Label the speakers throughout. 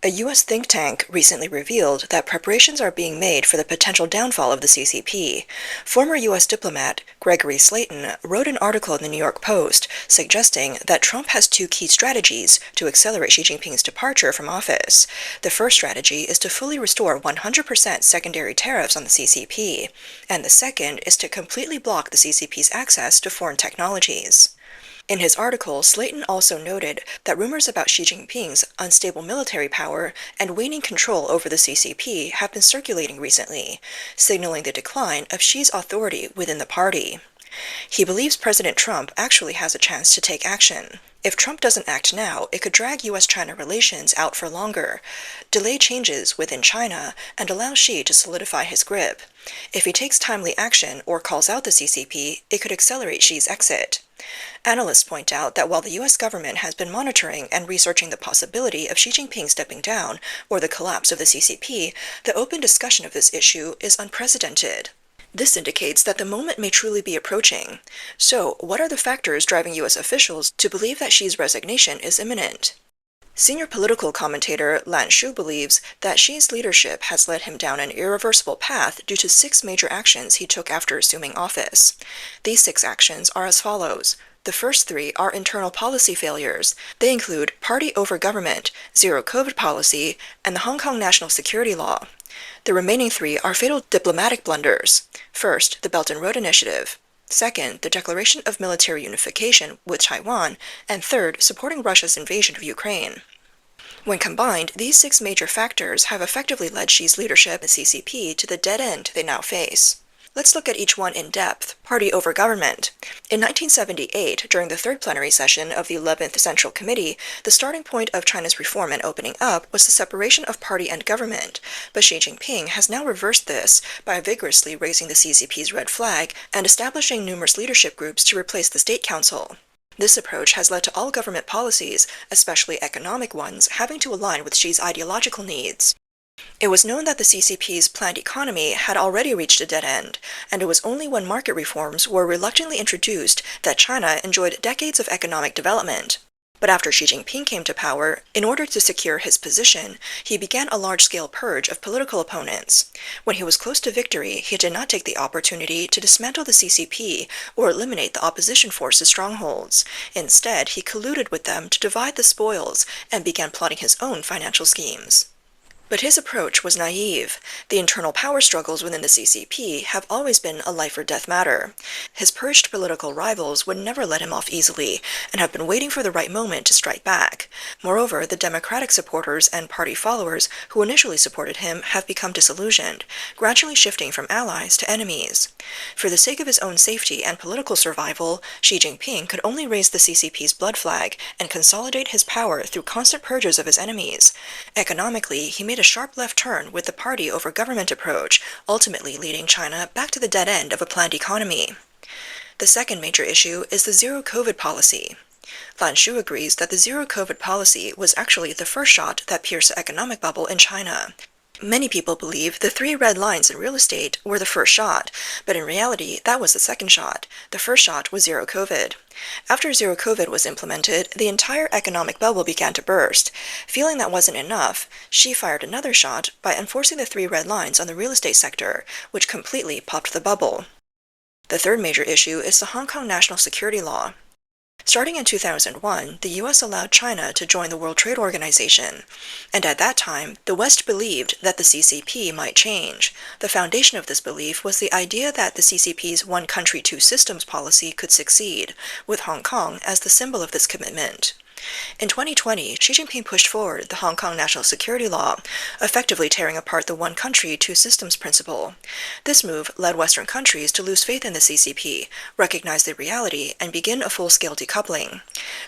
Speaker 1: A U.S. think tank recently revealed that preparations are being made for the potential downfall of the CCP. Former U.S. diplomat Gregory Slayton wrote an article in the New York Post suggesting that Trump has two key strategies to accelerate Xi Jinping's departure from office. The first strategy is to fully restore 100% secondary tariffs on the CCP, and the second is to completely block the CCP's access to foreign technologies. In his article, Slayton also noted that rumors about Xi Jinping's unstable military power and waning control over the CCP have been circulating recently, signaling the decline of Xi's authority within the party. He believes President Trump actually has a chance to take action. If Trump doesn't act now, it could drag U.S.-China relations out for longer, delay changes within China, and allow Xi to solidify his grip. If he takes timely action or calls out the CCP, it could accelerate Xi's exit. Analysts point out that while the U.S. government has been monitoring and researching the possibility of Xi Jinping stepping down or the collapse of the CCP, the open discussion of this issue is unprecedented. This indicates that the moment may truly be approaching. So, what are the factors driving U.S. officials to believe that Xi's resignation is imminent? Senior political commentator Lan Shu believes that Xi's leadership has led him down an irreversible path due to 6 major actions he took after assuming office. These 6 actions are as follows. The first 3 are internal policy failures. They include party over government, zero COVID policy, and the Hong Kong national security law. The remaining 3 are fatal diplomatic blunders. First, the Belt and Road Initiative. Second, the declaration of military unification with Taiwan, and third, supporting Russia's invasion of Ukraine. When combined, these 6 major factors have effectively led Xi's leadership and CCP to the dead end they now face. Let's look at each one in depth. Party over government. In 1978, during the 3rd plenary session of the 11th Central Committee, the starting point of China's reform and opening up was the separation of party and government, but Xi Jinping has now reversed this by vigorously raising the CCP's red flag and establishing numerous leadership groups to replace the State Council. This approach has led to all government policies, especially economic ones, having to align with Xi's ideological needs. It was known that the CCP's planned economy had already reached a dead end, and it was only when market reforms were reluctantly introduced that China enjoyed decades of economic development. But after Xi Jinping came to power, in order to secure his position, he began a large-scale purge of political opponents. When he was close to victory, he did not take the opportunity to dismantle the CCP or eliminate the opposition force's strongholds. Instead, he colluded with them to divide the spoils and began plotting his own financial schemes. But his approach was naive. The internal power struggles within the CCP have always been a life-or-death matter. His purged political rivals would never let him off easily, and have been waiting for the right moment to strike back. Moreover, the Democratic supporters and party followers who initially supported him have become disillusioned, gradually shifting from allies to enemies. For the sake of his own safety and political survival, Xi Jinping could only raise the CCP's blood flag and consolidate his power through constant purges of his enemies. Economically, he made a sharp left turn with the party over government approach, ultimately leading China back to the dead end of a planned economy. The second major issue is the zero COVID policy. Lan Shu agrees that the zero COVID policy was actually the first shot that pierced the economic bubble in China. Many people believe the 3 red lines in real estate were the first shot, but in reality, that was the second shot. The first shot was zero COVID. After zero COVID was implemented, the entire economic bubble began to burst. Feeling that wasn't enough, Xi fired another shot by enforcing the 3 red lines on the real estate sector, which completely popped the bubble. The third major issue is the Hong Kong national security law. Starting in 2001, the U.S. allowed China to join the World Trade Organization, and at that time, the West believed that the CCP might change. The foundation of this belief was the idea that the CCP's one country, two systems policy could succeed, with Hong Kong as the symbol of this commitment. In 2020, Xi Jinping pushed forward the Hong Kong national security law, effectively tearing apart the one country, two systems principle. This move led Western countries to lose faith in the CCP, recognize the reality, and begin a full-scale decoupling.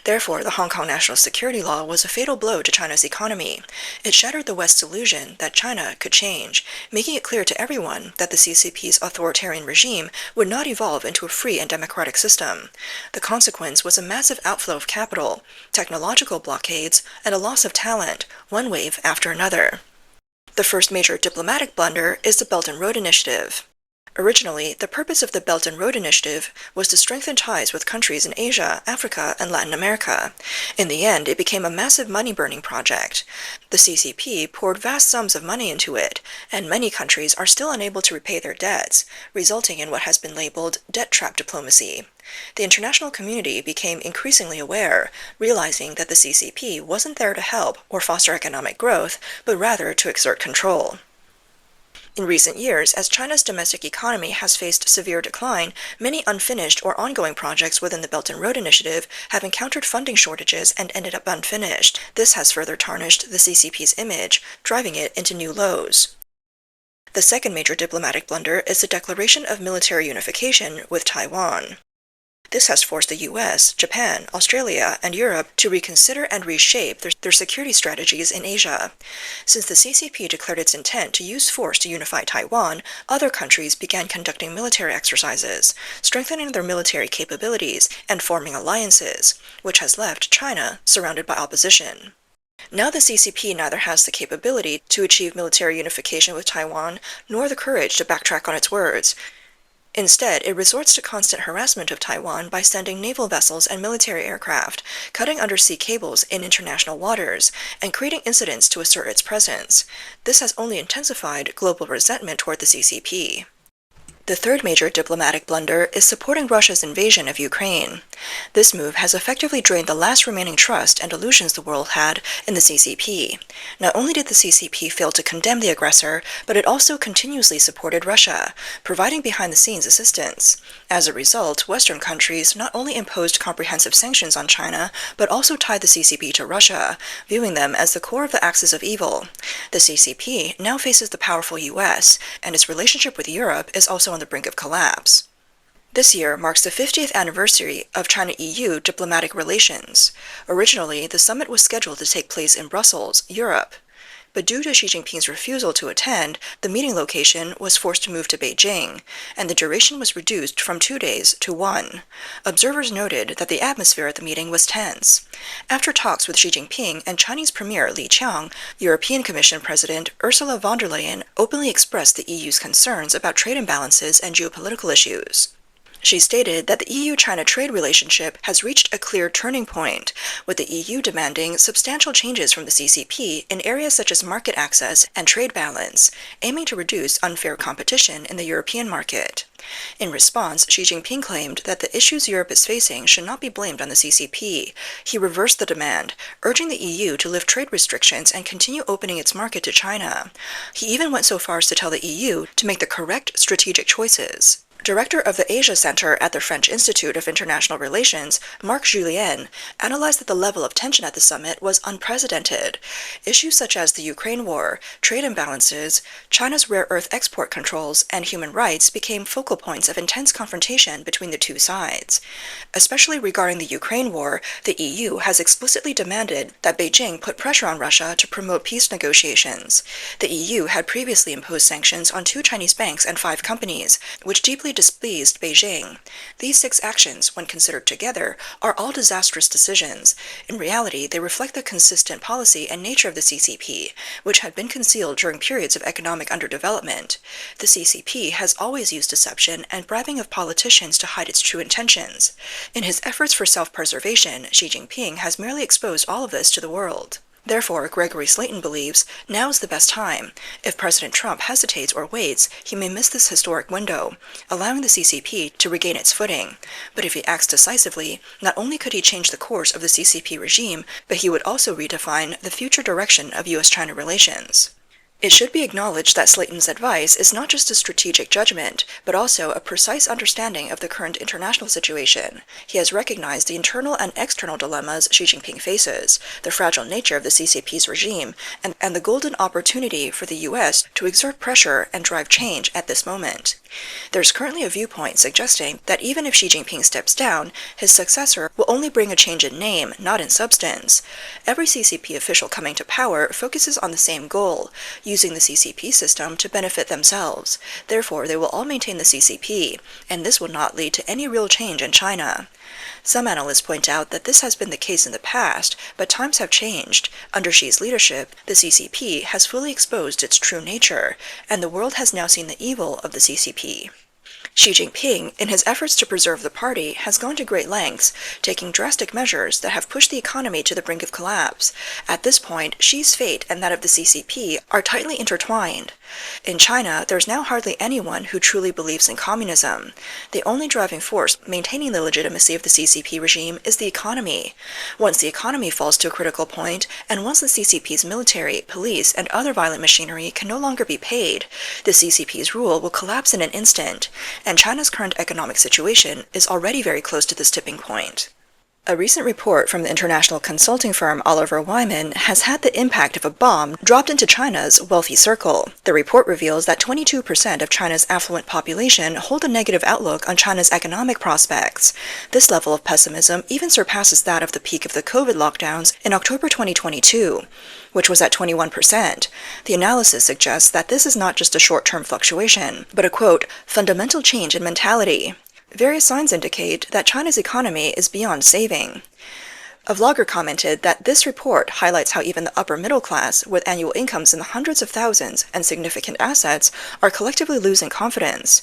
Speaker 1: Therefore, the Hong Kong national security law was a fatal blow to China's economy. It shattered the West's illusion that China could change, making it clear to everyone that the CCP's authoritarian regime would not evolve into a free and democratic system. The consequence was a massive outflow of capital, technological blockades, and a loss of talent, one wave after another. The first major diplomatic blunder is the Belt and Road Initiative. Originally, the purpose of the Belt and Road Initiative was to strengthen ties with countries in Asia, Africa, and Latin America. In the end, it became a massive money-burning project. The CCP poured vast sums of money into it, and many countries are still unable to repay their debts, resulting in what has been labeled debt trap diplomacy. The international community became increasingly aware, realizing that the CCP wasn't there to help or foster economic growth, but rather to exert control. In recent years, as China's domestic economy has faced severe decline, many unfinished or ongoing projects within the Belt and Road Initiative have encountered funding shortages and ended up unfinished. This has further tarnished the CCP's image, driving it into new lows. The second major diplomatic blunder is the declaration of military unification with Taiwan. This has forced the US, Japan, Australia, and Europe to reconsider and reshape their security strategies in Asia. Since the CCP declared its intent to use force to unify Taiwan, other countries began conducting military exercises, strengthening their military capabilities, and forming alliances, which has left China surrounded by opposition. Now the CCP neither has the capability to achieve military unification with Taiwan, nor the courage to backtrack on its words. Instead, it resorts to constant harassment of Taiwan by sending naval vessels and military aircraft, cutting undersea cables in international waters, and creating incidents to assert its presence. This has only intensified global resentment toward the CCP. The third major diplomatic blunder is supporting Russia's invasion of Ukraine. This move has effectively drained the last remaining trust and illusions the world had in the CCP. Not only did the CCP fail to condemn the aggressor, but it also continuously supported Russia, providing behind-the-scenes assistance. As a result, Western countries not only imposed comprehensive sanctions on China, but also tied the CCP to Russia, viewing them as the core of the axis of evil. The CCP now faces the powerful US, and its relationship with Europe is also on the brink of collapse. This year marks the 50th anniversary of China-EU diplomatic relations. Originally, the summit was scheduled to take place in Brussels, Europe. But due to Xi Jinping's refusal to attend, the meeting location was forced to move to Beijing, and the duration was reduced from 2 days to 1. Observers noted that the atmosphere at the meeting was tense. After talks with Xi Jinping and Chinese Premier Li Qiang, European Commission President Ursula von der Leyen openly expressed the EU's concerns about trade imbalances and geopolitical issues. She stated that the EU-China trade relationship has reached a clear turning point, with the EU demanding substantial changes from the CCP in areas such as market access and trade balance, aiming to reduce unfair competition in the European market. In response, Xi Jinping claimed that the issues Europe is facing should not be blamed on the CCP. He reversed the demand, urging the EU to lift trade restrictions and continue opening its market to China. He even went so far as to tell the EU to make the correct strategic choices. Director of the Asia Center at the French Institute of International Relations, Marc Julien, analyzed that the level of tension at the summit was unprecedented. Issues such as the Ukraine war, trade imbalances, China's rare earth export controls, and human rights became focal points of intense confrontation between the two sides. Especially regarding the Ukraine war, the EU has explicitly demanded that Beijing put pressure on Russia to promote peace negotiations. The EU had previously imposed sanctions on 2 Chinese banks and 5 companies, which deeply displeased Beijing. These 6 actions, when considered together, are all disastrous decisions. In reality, they reflect the consistent policy and nature of the CCP, which had been concealed during periods of economic underdevelopment. The CCP has always used deception and bribing of politicians to hide its true intentions. In his efforts for self-preservation, Xi Jinping has merely exposed all of this to the world. Therefore, Gregory Slayton believes now is the best time. If President Trump hesitates or waits, he may miss this historic window, allowing the CCP to regain its footing. But if he acts decisively, not only could he change the course of the CCP regime, but he would also redefine the future direction of U.S.-China relations. It should be acknowledged that Slayton's advice is not just a strategic judgment, but also a precise understanding of the current international situation. He has recognized the internal and external dilemmas Xi Jinping faces, the fragile nature of the CCP's regime, and the golden opportunity for the U.S. to exert pressure and drive change at this moment. There's currently a viewpoint suggesting that even if Xi Jinping steps down, his successor will only bring a change in name, not in substance. Every CCP official coming to power focuses on the same goal, using the CCP system to benefit themselves. Therefore, they will all maintain the CCP, and this will not lead to any real change in China. Some analysts point out that this has been the case in the past, but times have changed. Under Xi's leadership, the CCP has fully exposed its true nature, and the world has now seen the evil of the CCP. Xi Jinping, in his efforts to preserve the party, has gone to great lengths, taking drastic measures that have pushed the economy to the brink of collapse. At this point, Xi's fate and that of the CCP are tightly intertwined. In China, there's now hardly anyone who truly believes in communism. The only driving force maintaining the legitimacy of the CCP regime is the economy. Once the economy falls to a critical point, and once the CCP's military, police, and other violent machinery can no longer be paid, the CCP's rule will collapse in an instant, and China's current economic situation is already very close to this tipping point. A recent report from the international consulting firm Oliver Wyman has had the impact of a bomb dropped into China's wealthy circle. The report reveals that 22% of China's affluent population hold a negative outlook on China's economic prospects. This level of pessimism even surpasses that of the peak of the COVID lockdowns in October 2022, which was at 21%. The analysis suggests that this is not just a short-term fluctuation, but a, quote, fundamental change in mentality. Various signs indicate that China's economy is beyond saving. A vlogger commented that this report highlights how even the upper middle class, with annual incomes in the hundreds of thousands and significant assets, are collectively losing confidence.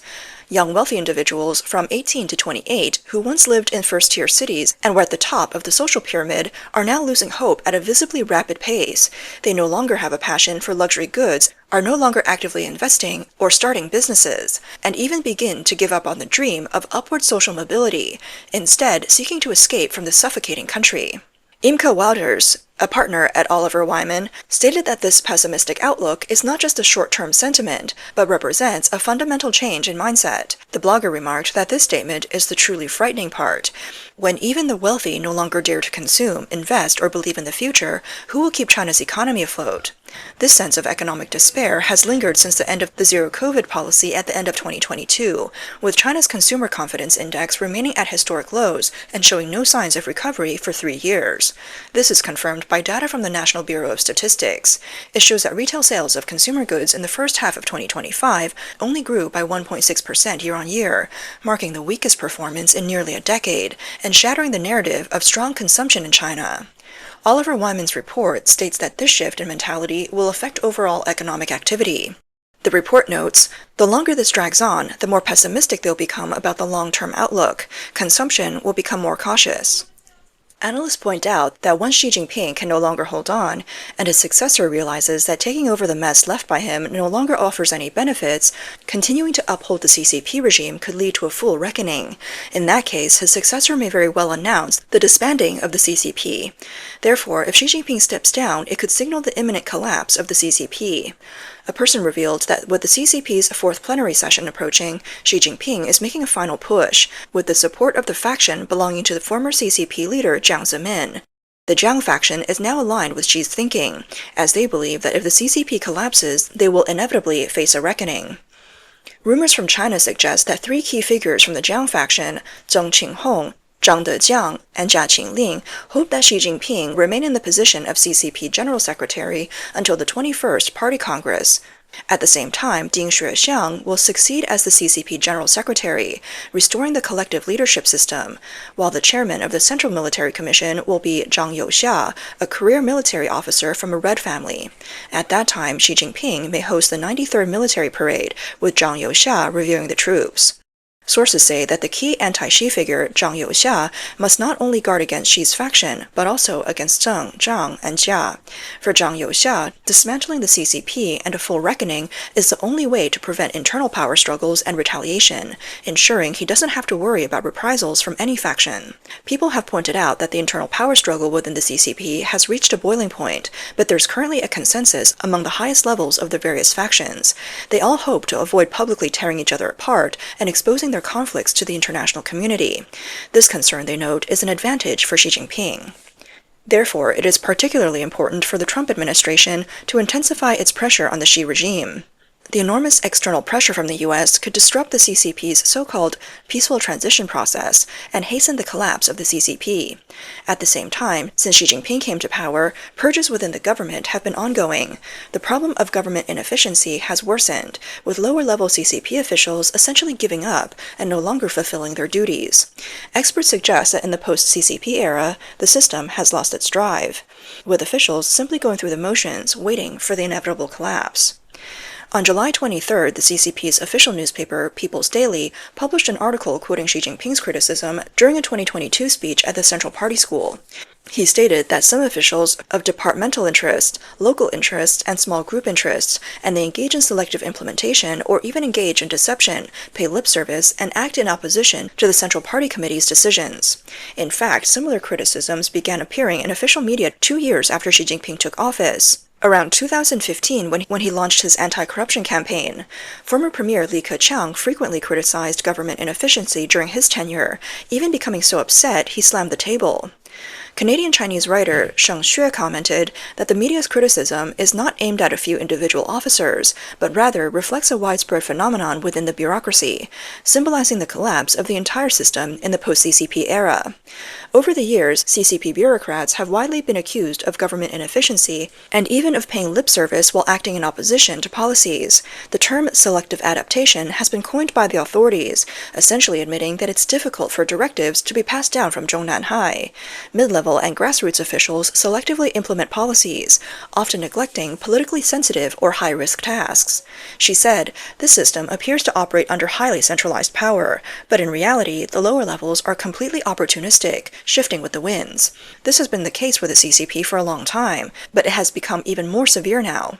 Speaker 1: Young wealthy individuals from 18 to 28 who once lived in first-tier cities and were at the top of the social pyramid are now losing hope at a visibly rapid pace. They no longer have a passion for luxury goods, are no longer actively investing or starting businesses, and even begin to give up on the dream of upward social mobility, instead seeking to escape from the suffocating country. Imke Wouters, a partner at Oliver Wyman, stated that this pessimistic outlook is not just a short-term sentiment, but represents a fundamental change in mindset. The blogger remarked that this statement is the truly frightening part. When even the wealthy no longer dare to consume, invest, or believe in the future, who will keep China's economy afloat? This sense of economic despair has lingered since the end of the zero-COVID policy at the end of 2022, with China's consumer confidence index remaining at historic lows and showing no signs of recovery for 3 years. This is confirmed by data from the National Bureau of Statistics. It shows that retail sales of consumer goods in the first half of 2025 only grew by 1.6% year-on-year, marking the weakest performance in nearly a decade, and shattering the narrative of strong consumption in China. Oliver Wyman's report states that this shift in mentality will affect overall economic activity. The report notes, the longer this drags on, the more pessimistic they'll become about the long-term outlook. Consumption will become more cautious. Analysts point out that once Xi Jinping can no longer hold on, and his successor realizes that taking over the mess left by him no longer offers any benefits, continuing to uphold the CCP regime could lead to a full reckoning. In that case, his successor may very well announce the disbanding of the CCP. Therefore, if Xi Jinping steps down, it could signal the imminent collapse of the CCP. A person revealed that with the CCP's fourth plenary session approaching, Xi Jinping is making a final push, with the support of the faction belonging to the former CCP leader Jiang Zemin. The Jiang faction is now aligned with Xi's thinking, as they believe that if the CCP collapses, they will inevitably face a reckoning. Rumors from China suggest that 3 key figures from the Jiang faction, Zheng Qinghong, Zhang Dejiang, and Jia Qingling, hope that Xi Jinping remain in the position of CCP General Secretary until the 21st Party Congress. At the same time, Ding Xuexiang will succeed as the CCP General Secretary, restoring the collective leadership system, while the chairman of the Central Military Commission will be Zhang Youxia, a career military officer from a Red family. At that time, Xi Jinping may host the 93rd Military Parade, with Zhang Youxia reviewing the troops. Sources say that the key anti-Xi figure, Zhang Youxia, must not only guard against Xi's faction, but also against Zheng, Zhang, and Jia. For Zhang Youxia, dismantling the CCP and a full reckoning is the only way to prevent internal power struggles and retaliation, ensuring he doesn't have to worry about reprisals from any faction. People have pointed out that the internal power struggle within the CCP has reached a boiling point, but there's currently a consensus among the highest levels of the various factions. They all hope to avoid publicly tearing each other apart and exposing their conflicts to the international community. This concern, they note, is an advantage for Xi Jinping. Therefore, it is particularly important for the Trump administration to intensify its pressure on the Xi regime. The enormous external pressure from the U.S. could disrupt the CCP's so-called peaceful transition process and hasten the collapse of the CCP. At the same time, since Xi Jinping came to power, purges within the government have been ongoing. The problem of government inefficiency has worsened, with lower-level CCP officials essentially giving up and no longer fulfilling their duties. Experts suggest that in the post-CCP era, the system has lost its drive, with officials simply going through the motions, waiting for the inevitable collapse. On July 23rd, the CCP's official newspaper, People's Daily, published an article quoting Xi Jinping's criticism during a 2022 speech at the Central Party School. He stated that some officials of departmental interests, local interests, and small group interests, and they engage in selective implementation or even engage in deception, pay lip service, and act in opposition to the Central Party Committee's decisions. In fact, similar criticisms began appearing in official media 2 years after Xi Jinping took office. Around 2015, when he launched his anti-corruption campaign, former Premier Li Keqiang frequently criticized government inefficiency during his tenure, even becoming so upset he slammed the table. Canadian-Chinese writer Sheng Xue commented that the media's criticism is not aimed at a few individual officers, but rather reflects a widespread phenomenon within the bureaucracy, symbolizing the collapse of the entire system in the post-CCP era. Over the years, CCP bureaucrats have widely been accused of government inefficiency and even of paying lip service while acting in opposition to policies. The term selective adaptation has been coined by the authorities, essentially admitting that it's difficult for directives to be passed down from Zhongnan High. Mid-level and grassroots officials selectively implement policies, often neglecting politically sensitive or high-risk tasks. She said, "This system appears to operate under highly centralized power, but in reality, the lower levels are completely opportunistic, shifting with the winds. This has been the case for the CCP for a long time, but it has become even more severe now."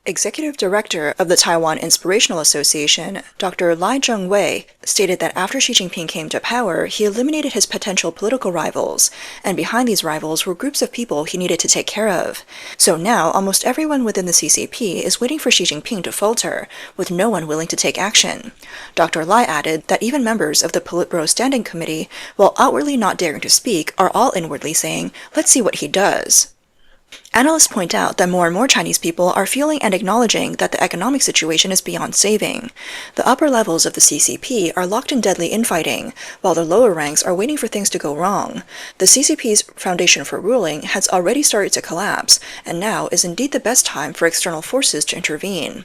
Speaker 1: Executive Director of the Taiwan Inspirational Association, Dr. Lai Zhengwei, stated that after Xi Jinping came to power, he eliminated his potential political rivals, and behind these rivals were groups of people he needed to take care of. So now, almost everyone within the CCP is waiting for Xi Jinping to falter, with no one willing to take action. Dr. Lai added that even members of the Politburo Standing Committee, while outwardly not daring to speak, are all inwardly saying, "Let's see what he does." Analysts point out that more and more Chinese people are feeling and acknowledging that the economic situation is beyond saving. The upper levels of the CCP are locked in deadly infighting, while the lower ranks are waiting for things to go wrong. The CCP's foundation for ruling has already started to collapse, and now is indeed the best time for external forces to intervene.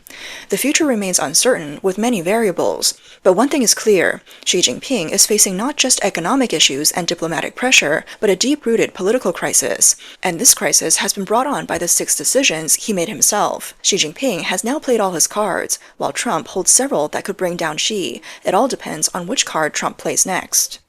Speaker 1: The future remains uncertain, with many variables. But one thing is clear: Xi Jinping is facing not just economic issues and diplomatic pressure, but a deep-rooted political crisis. And this crisis has been brought on by the 6 decisions he made himself. Xi Jinping has now played all his cards, while Trump holds several that could bring down Xi. It all depends on which card Trump plays next.